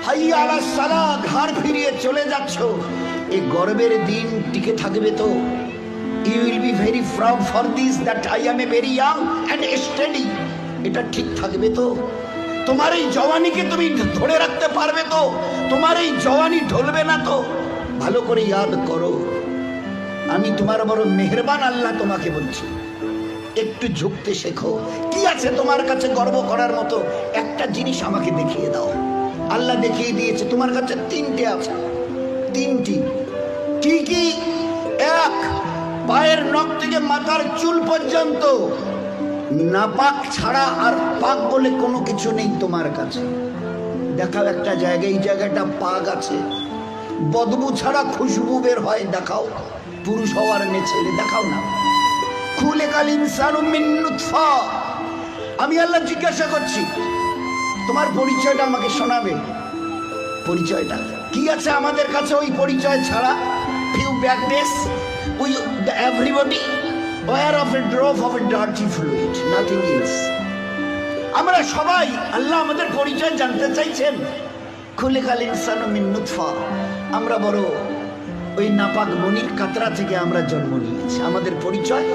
হাইয়া আলাস সালাহ ঘাড় ফিরিয়ে চলে যাচ্ছ, এই গর্বের দিন টিকে থাকবে তো? You will be very proud for this that I am a very young and steady. এটা ঠিক থাকবে তো? তোমার এই জওয়ানিকে তুমি ধরে রাখতে পারবে তো? তোমার এই জওয়ানি ঢলবে না তো? ভালো করে ইয়াদ করো, আমি তোমার বড় মেহেরবান আল্লাহ তোমাকে বলছি, একটু ঝুঁকতে শেখো। কি আছে তোমার কাছে গর্ব করার মতো? একটা জিনিস আমাকে দেখিয়ে দাও। আল্লাহ দেখিয়ে দিয়েছে তোমার কাছে তিনটে আছে, তিনটি। কি কি? এক, পায়ের নখ থেকে মাথার চুল পর্যন্ত নাপাক ছাড়া আর পাক বলে কোনো কিছু নেই তোমার কাছে। দেখাও একটা জায়গায়, এই জায়গাটা পাক আছে, বদবু ছাড়া খুশবু বের হয়, দেখাও। পুরুষ হওয়ার মেয়ে ছেলে, দেখাও না। খুলিকাল ইনসানু মিন নুতফা। আমি আল্লাহ জিজ্ঞাসা করছি, তোমার পরিচয়টা আমাকে শোনাবে। পরিচয়টা কি আছে আমাদের কাছে? ওই পরিচয় ছাড়া few bad days we everybody aware of a drop of a dirty fluid, nothing else. আমরা সবাই, আল্লাহ আমাদের পরিচয় জানতে চাইছেন। খুলিকাল ইনসানু মিন নুতফা। আমরা বড় ওই নাপাক মনির কাতরা থেকে আমরা জন্ম নিয়েছি। আমাদের পরিচয়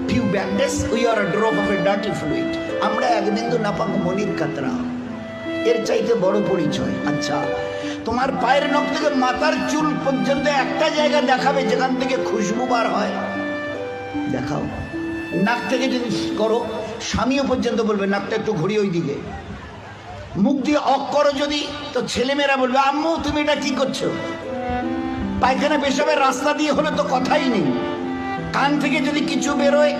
few bad days we are a drop of a dirty fluid. আমরা এক বিন্দু নাপাক মনির কাতরা, এর চাইতে বড় পরিচয়। আচ্ছা, তোমার পায়ের নখ থেকে মাথার চুল পর্যন্ত একটা জায়গা দেখাবে যেখান থেকে খুশবু বার হয়, দেখাও। নাক থেকে যদি করো, স্বামীও পর্যন্ত বলবে নাকটা একটু ঘুরিয়ে ওই দিকে। মুখ দিয়ে অক করো যদি, তো ছেলেমেয়েরা বলবে আম্মু তুমি এটা কি করছো? পায়খানা পেশাবের রাস্তা দিয়ে হলে তো কথাই নেই। কান থেকে যদি কিছু বেরোয়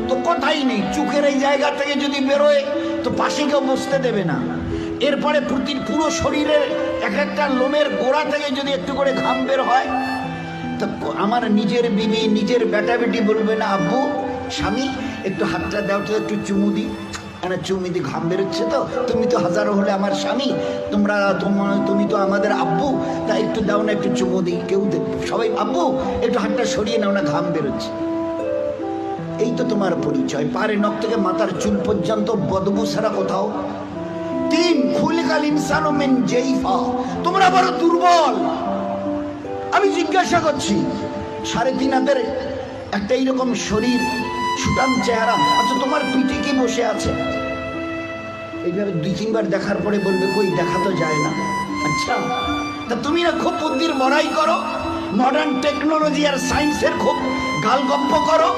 তো কথাই নেই। চোখের এই জায়গা থেকে যদি বেরোয় তো পাশে কেউ বসতে দেবে না। এরপরে পুরো শরীরের এক একটা লোমের গোড়া থেকে যদি একটু করে ঘাম বের হয়, তো আমার নিজের বিবি, নিজের বেটা বেটি বলবে না আব্বু, স্বামী একটু হাতটা দাও তো, একটু চুমু দিই। চুমু দি, ঘাম বেরোচ্ছে তো, তুমি তো হাজারো হলে আমার স্বামী, তুমি তো আমাদের আব্বু, তা একটু দাও না, একটু চুমু দিই। কেউ সবাই আব্বু একটু হাতটা সরিয়ে নাও না, ঘাম বেরোচ্ছে। এই তো তোমার পরিচয়। পায়ের নখ থেকে মাথার চুল পর্যন্ত বদবু ছাড়া কোথাও। তিন, খুলিকাল ইনসানু মিন জাইফা। তোমরা বড় দুর্বল। আমি জিজ্ঞাসা করছি, 3.5 হাতের একটা এইরকম শরীর, সুটাম চেহারা, আচ্ছা তোমার পিঠে কি বসে আছে? এইভাবে 2-3 বার দেখার পরে বলবে কই, দেখা তো যায় না। আচ্ছা, তা তুমি না খুব বুদ্ধির বড়াই করো, মডার্ন টেকনোলজি আর সায়েন্সের খুব গালগপ্প করো,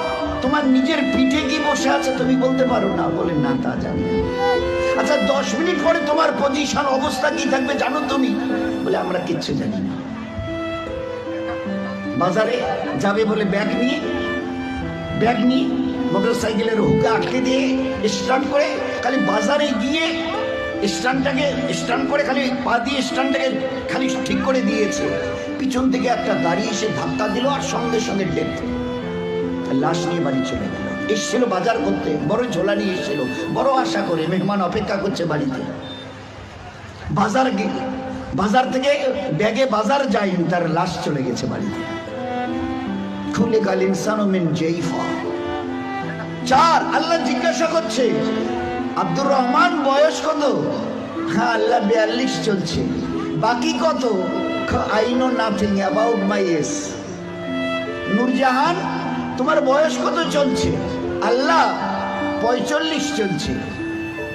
তোমার নিজের পিঠে কি বসে আছে তুমি বলতে পারো না? বলে না, তা জানি। আচ্ছা 10 মিনিট পরে তোমার পজিশন অবস্থা কি থাকবে জানো তুমি? বলে আমরা কিচ্ছু জানি না। বাজারে যাবে বলে ব্যাগ নিয়ে মোটর সাইকেলের হুকে আটকে দিয়ে স্ট্যান্ড করে, খালি বাজারে গিয়ে স্ট্যান্ড করে খালি পা দিয়ে স্ট্যান্ডটাকে খালি ঠিক করে দিয়েছে। পিছন থেকে একটা দাঁড়িয়ে এসে ধাক্কা দিল, আর সঙ্গে সঙ্গে ডেথ। লাশ নিয়ে বাড়ি চলে গেল। এসছিল বাজার করতে, বড় ঝোলা নিয়ে এসছিল, বড় আশা করে মেহমান অপেক্ষা করছে বাড়িতে। বাজার থেকে ব্যাগে বাজার যায়নি, তার লাশ চলে গেছে বাড়িতে। খুলিকাল ইনসানু মিন জাইফা। 4, আল্লাহ জিজ্ঞাসা করছে আব্দুর রহমান বয়স কত? হ্যাঁ আল্লাহ 42 চলছে। বাকি কত? I know nothing about my age. Nurjahan তোমার বয়স কত চলছে? আল্লাহ 45 চলছে।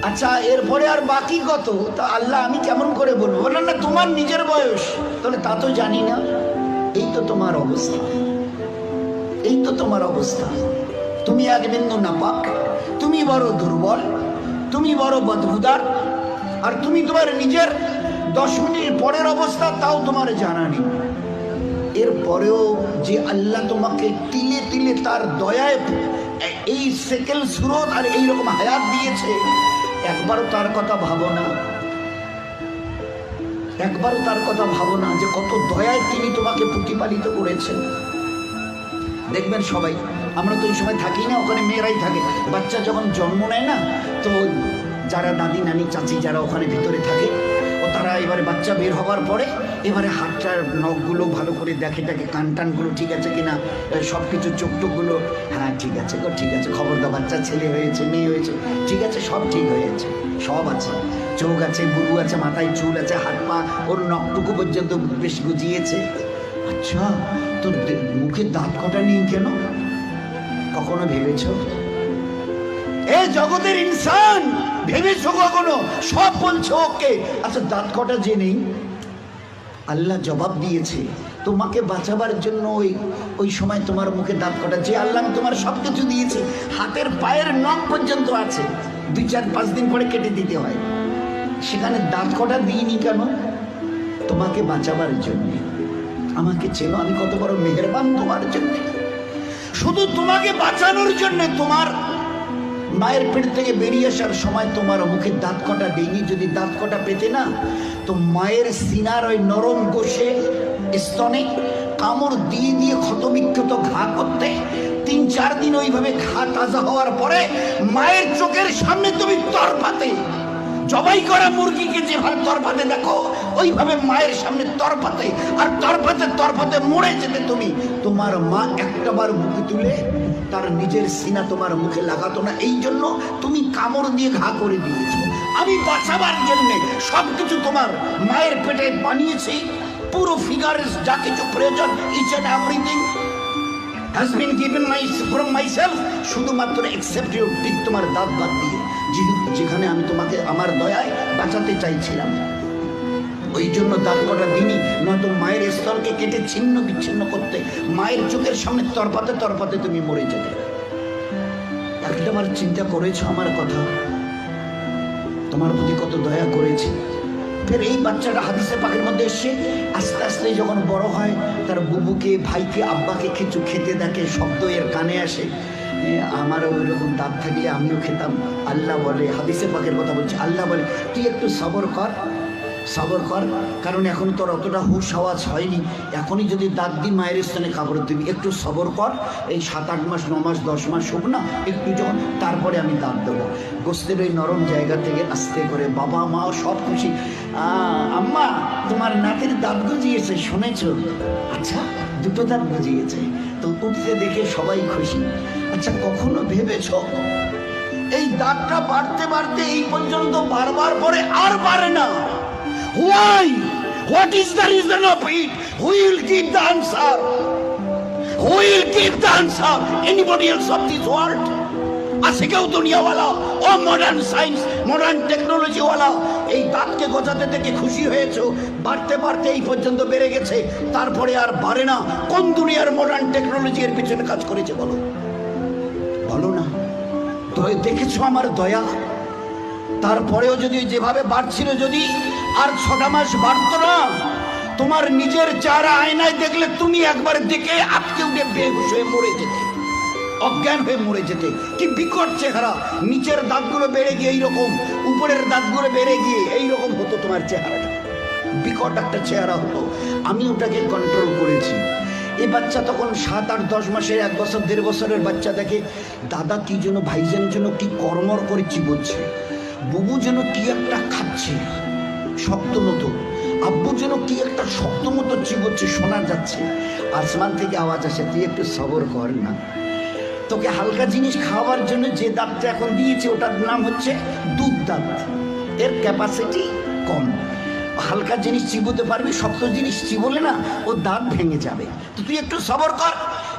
আচ্ছা এরপরে আর বাকি কত? তা আল্লাহ আমি কেমন করে বলবো? বললেন না তোমার নিজের বয়স। তাহলে তা তো জানি না। এই তো তোমার অবস্থা, এই তো তোমার অবস্থা। তুমি এক বিন্দু নাপাক, তুমি বড় দুর্বল, তুমি বড় বদবুদার, আর তুমি তোমার নিজের 10 মিনিট পরের অবস্থা তাও তোমার জানা নেই। এরপরেও যে আল্লাহ তোমাকে তিলে তিলে তার দয়ায় এই সেকেল সুরত আর এইরকম হায়াত দিয়েছে, একবারও তার কথা ভাবো না। একবারও তার কথা ভাবো না যে কত দয়ায় তিনি তোমাকে প্রতিপালিত করেছেন। দেখবেন সবাই, আমরা তো ওই সময় থাকি না, ওখানে মেয়েরাই থাকে। বাচ্চা যখন জন্ম নেয় না, তো যারা দাদি নানি চাচি যারা ওখানে ভিতরে থাকে, ও তারা এবারে বাচ্চা বের হওয়ার পরে এবারে হাতটার নখগুলো ভালো করে দেখে, কান টানগুলো ঠিক আছে কিনা, সব কিছু চোখ টোকগুলো, হ্যাঁ ঠিক আছে গো, ঠিক আছে, খবরদার বাচ্চা ছেলে হয়েছে মেয়ে হয়েছে, ঠিক আছে, সব ঠিক হয়েছে, সব আছে। চোখ আছে, বুরু আছে, মাথায় চুল আছে, হাত পা ওর নখটুকু পর্যন্ত বেশ গজিয়েছে। আচ্ছা, তো মুখে দাঁত কটা নেই কেন? কখনো ভেবেছ? এ জগতের ইনসান, ভেবেছ কখনো? সব বলছো ওকে, আচ্ছা দাঁত কটা যে নেই? আল্লাহ জবাব দিয়েছে তোমাকে বাঁচাবার জন্য। ওই সময় তোমার মুখে দাঁত কটা, যে আল্লাহ তোমার সব কিছু দিয়েছে, হাতের পায়ের নখ পর্যন্ত আছে, 2-4-5 দিন পরে কেটে দিতে হয়, সেখানে দাঁত কটা দিইনি কেন? তোমাকে বাঁচাবার জন্যে। আমাকে চেনো আমি কত বড় মেহেরবান তোমার জন্য। শুধু তোমাকে বাঁচানোর জন্য তোমার মায়ের পেট থেকে বেরিয়ে আসার সময় তোমার মুখে দাঁত কটা দেয়নি। যদি দাঁত কটা পেতে না, তো মায়ের সিনার ওই নরম গোশে স্তনে কামড় দিয়ে দিয়ে ক্ষতবিক্ষত ঘা করতে, 3-4 দিন ওইভাবে ঘা তাজা হওয়ার পরে মায়ের চোখের সামনে তুমি তরপাতে, জবাই করা মুরগিকে যেভাবে তরপাতে দেখো, ওইভাবে মায়ের সামনে তরপাতে, আর তরপাতে মরে যেতে তুমি। তোমার মা একটাবার মুখে তুলে তার নিজের সিনা তোমার মুখে লাগাতো না, এই জন্য তুমি কামড় দিয়ে ঘা করে দিয়েছো। আমি বাঁচাবার জন্যে সবকিছু তোমার মায়ের পেটে বানিয়েছি, পুরো ফিগারের যা কিছু প্রয়োজন, each and everything has been given from myself, শুধুমাত্র except your teeth, তোমার দাঁত বাদ দিয়ে, যেখানে আমি তোমাকে আমার দয়ায় বাঁচাতে চাইছিলাম। ওই জন্য দাঁত কটা দিনই, নয়তো মায়ের স্তনকে কেটে ছিন্ন বিচ্ছিন্ন করতে, মায়ের চোখের সামনে তরপাতে তুমি মরে যেতে। একটাবার চিন্তা করেছো আমার কথা? তোমার প্রতি কত দয়া করেছে। ফের এই বাচ্চাটা হাদিসে পাকের মধ্যে এসে আস্তে আস্তে যখন বড় হয়, তার বুবুকে, ভাইকে, আব্বাকে কিছু খেতে দেখে, শব্দ এর কানে আসে, আমারও ওইরকম দাঁত থাকলে আমিও খেতাম। আল্লাহ বলে, হাদিসে পাকের কথা বলছে, আল্লাহ বলে তুই একটু সবর কর, কারণ এখন তোর অতটা হুশ আওয়াজ হয়নি, এখনই যদি দাঁত দিই মায়ের স্থানে কাপড় দিবি, একটু সবর কর, এই 7-8 মাস 9 মাস 10 মাস হোক না, একটু যখন, তারপরে আমি দাঁত দেবো। গোস্তের ওই নরম জায়গা থেকে আস্তে করে বাবা মাও সব খুশি, আম্মা তোমার নাতির দাঁত গজিয়েছে শুনেছ? আচ্ছা, 2টো দাঁত গজিয়েছে, তো উঠতে দেখে সবাই খুশি। আচ্ছা, কখনো ভেবেছ এই দাঁতটা বাড়তে বাড়তে এই পর্যন্ত বারবার পরে আর বাড়ে না? Why? What is the reason of it? Who will give the answer? Who will give the answer? Anybody else of this world? আছে কেউ দুনিয়াওয়ালা, ও মডার্ন সায়েন্স, মডার্ন টেকনোলজি ওয়ালা, এই দাঁতকে গজাতে দেখে খুশি হয়েছো? বাড়তে বাড়তে এই পর্যন্ত বেড়ে গেছে, তারপরে আর বাড়ে না। কোন দুনিয়ার মডার্ন টেকনোলজি এর পিছনে কাজ করেছে বলো? বলো না। তো দেখেছো আমার দয়া? তারপরেও যদি যেভাবে বাড়ছিল, যদি আর 6টা মাস বাড়তো না, তোমার নিজের চেহারা আয়নায় দেখলে তুমি একবার দেখে আটকে উঠে বেহুশ হয়ে মরে যেতে, অজ্ঞান হয়ে মরে যেতে। কি বিকট চেহারা, নিচের দাঁতগুলো বেড়ে গিয়ে এইরকম, উপরের দাঁতগুলো বেড়ে গিয়ে এইরকম হতো তোমার চেহারাটা, বিকট একটা চেহারা হতো। আমি ওটাকে কন্ট্রোল করেছি। এই বাচ্চা তখন 7-8-10 মাসের, 1 বছর 1.5 বছরের বাচ্চা দেখে দাদা কি যেন, ভাইজান যেন কি কর্মর করে চিবোচ্ছে, বুবু যেন কি একটা খাচ্ছে শক্ত মতো, আব্বু যেন কি একটা শক্ত মতো চিবোচ্ছে, শোনা যাচ্ছে। আসমান থেকে আওয়াজ আসে, তুই একটু সবর কর না, তোকে হালকা জিনিস খাওয়াবার জন্য যে দাঁতটা এখন দিয়েছে ওটার নাম হচ্ছে দুধ দাঁত, এর ক্যাপাসিটি কম, হালকা জিনিস চিবোতে পারবি, শক্ত জিনিস চিবোলে না ও দাঁত ভেঙে যাবে, তো তুই একটু সবর কর।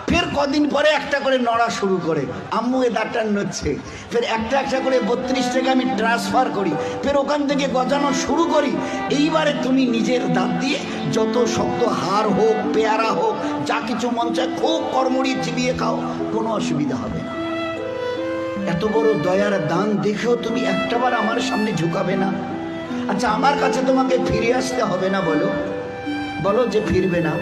ফের কদিন পরে একটা করে নড়া শুরু করে, আম্মু এ দাঁতটা নড়ছে, ফের একটা করে 32 টাকা আমি ট্রান্সফার করি, ফের ওখান থেকে গজানো শুরু করি। এইবারে তুমি নিজের দাঁত দিয়ে যত শক্ত হাড় হোক, পেয়ারা হোক, যা কিছু মন চায় খুব কর্মড়ি চিবিয়ে খাও, কোনো অসুবিধা হবে না। এত বড় দয়ার দান দেখেও তুমি একটাবার আমার সামনে ঝুঁকাবে না? আচ্ছা, আমার কাছে তোমাকে ফিরে আসতে হবে না? বলো যে ফিরবে না।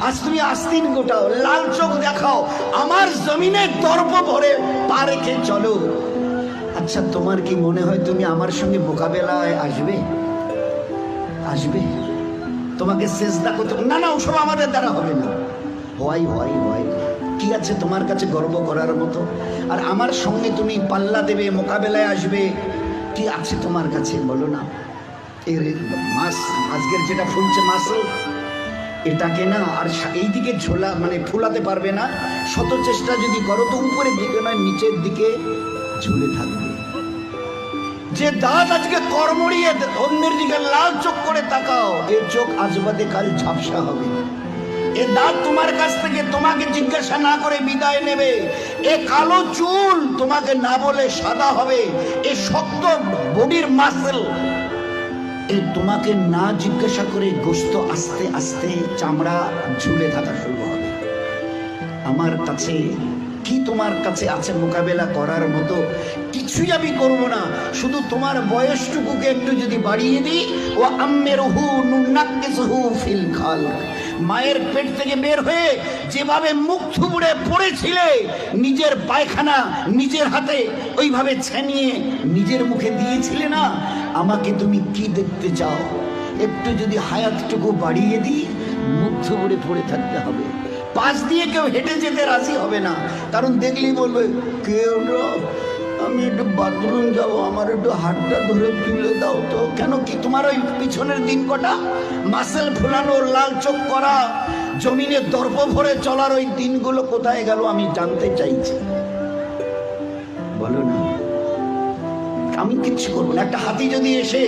আজ তুমি আস্তিন গোটাও, লাল চোখ দেখাও, আমার জমিনে দর্প ভরে পা রেখে চলো। আচ্ছা, তোমার কি মনে হয় তুমি আমার সঙ্গে মোকাবেলায় আসবে? তোমাকে সেজদা করতে না, ওসব আমাদের দ্বারা হবে না। হয় কি আছে তোমার কাছে গর্ব করার মতো? আর আমার সঙ্গে তুমি পাল্লা দেবে, মোকাবেলায় আসবে, কি আছে তোমার কাছে বলো না? এর মাস আজকের যেটা ফুলছে মাসল, এটাকে না আর এইদিকে ঝোলা মানে ফুলাতে পারবে না। শত চেষ্টা যদি করো তো উপরের দিকে নয়, নিচের দিকে ঝুলে থাকবে। যে দাঁত আজকে কর্মড়িয়ে অন্যের দিকে লাল চোখ করে তাকাও, এই চোখ আজ বাদে কাল ঝাপসা হবে। এ দাঁত তোমার কাছ থেকে তোমাকে জিজ্ঞাসা না করে বিদায় নেবে। এ কালো চুল তোমাকে না বলে সাদা হবে। এ শক্ত বডির মাসল এ তোমাকে না জিজ্ঞাসা করে গোশত আস্তে আস্তে চামড়া ঝুলে থাকা শুরু হবে। আমার কাছে কি তোমার কাছে আছে মোকাবেলা করার মতো? কিছুই আমি করব না, শুধু তোমার বয়সটুকুকে একটু যদি বাড়িয়ে দিই। ও আম্মেরহু নুনাক্কিসহু ফিল খালক, মায়ের পেট থেকে বের হয়ে যেভাবে মুখ থুবড়ে পড়েছিলে, নিজের পায়খানা নিজের হাতে ওইভাবে ছেনিয়ে নিজের মুখে দিয়েছিলে না, আমাকে তুমি কি দেখতে চাও? একটু যদি হায়াতটুকু বাড়িয়ে দিই, মুখ থুবড়ে পড়ে থাকতে হবে। পাশ দিয়ে কেউ হেঁটে যেতে রাজি হবে না, কারণ দেখলেই বলবে কেউ আমি একটু বাথরুম যাবো, আমার একটু হাতটা ধরে তুলে দাও তো। কেন কি তোমার ওই পিছনের দিন কটা মাসেল ফুলানো, লাল চোখ করা, জমিনে দর্প ভরে চলার ওই দিনগুলো কোথায় গেল আমি জানতে চাইছি। বলো না, আমি কিচ্ছু করবো না। একটা হাতি যদি এসে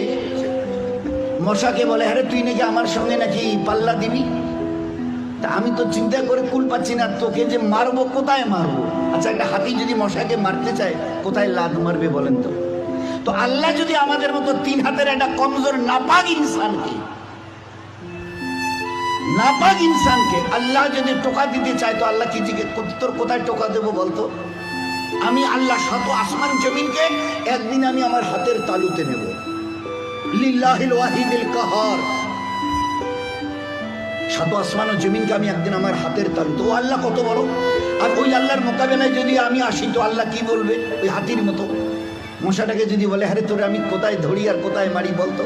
মশাকে বলে আরে তুই নাকি আমার সঙ্গে নাকি পাল্লা দিবি, তা আমি তো চিন্তা করে কুল পাচ্ছি না, তোকে যে মারবো কোথায় মারবো। আচ্ছা, একটা হাতি যদি মশাকে মারতে চায় কোথায় লাদ মারবে বলেন তো? তো আল্লাহ যদি আমাদের মতো 3 হাতের একটা কমজোর নাপাক ইনসানকে আল্লাহ যদি টোকা দিতে চায়, তো আল্লাহ কি জিজ্ঞেস তোর কোথায় টোকা দেবো বলতো? আমি আল্লাহ শত আসমান জমিনকে একদিন আমি আমার হাতের তালুতে নেব। লিল্লাহিল ওয়াহিদিল কাহার, শত আসমান ও জমিনকে আমি একদিন আমার হাতের তালুতে। ও আল্লাহ কত বড়! আর ওই আল্লাহর মোকাবেলায় যদি আমি আসি, তো আল্লাহ কি বলবে? ওই হাতির মতো মশাটাকে যদি বলে আরে তোরে আমি কোথায় ধরি আর কোথায় মারি বলতো?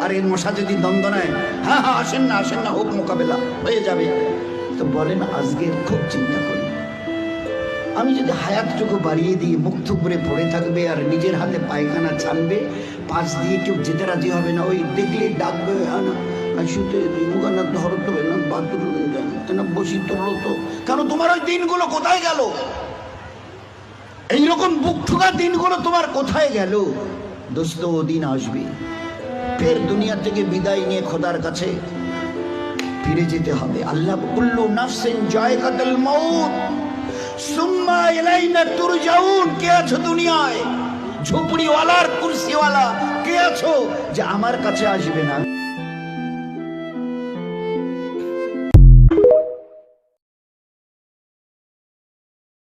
আর এর মশা যদি দ্বন্দ্বনায়, হ্যাঁ হ্যাঁ আসেন না, হোক মোকাবেলা হয়ে যাবে। তো বলেন, আজকে খুব চিন্তা করি, আমি যদি হায়াতটুকু বাড়িয়ে দিই, মুখ থুবড়ে পড়ে থাকবে আর নিজের হাতে পায়খানা ছানবে, পাশ দিয়ে কেউ যেতে রাজি হবে না। ওই দেখলে ডাকবে, হ্যাঁ না শুতে মুখানা ধরো তো না, বাথরুম না বসি তোলো তো। কেন তোমার ওই দিনগুলো কোথায় গেল? এইরকম বুক ঠুকা দিনগুলো তোমার কোথায় গেল? দোস্ত, ও দিন আসবে, ফের দুনিয়া থেকে বিদায় নিয়ে খোদার কাছে ফিরে যেতে হবে। আল্লাহ কুল্লু নাফসিন যায়কাতুল মাউত সুম্মা ইলাইনা তুরজাউন। কে আছো দুনিয়ায়? ঝুপড়িওয়ালার কুরসিওয়ালা কে আছো যে আমার কাছে আসবে না?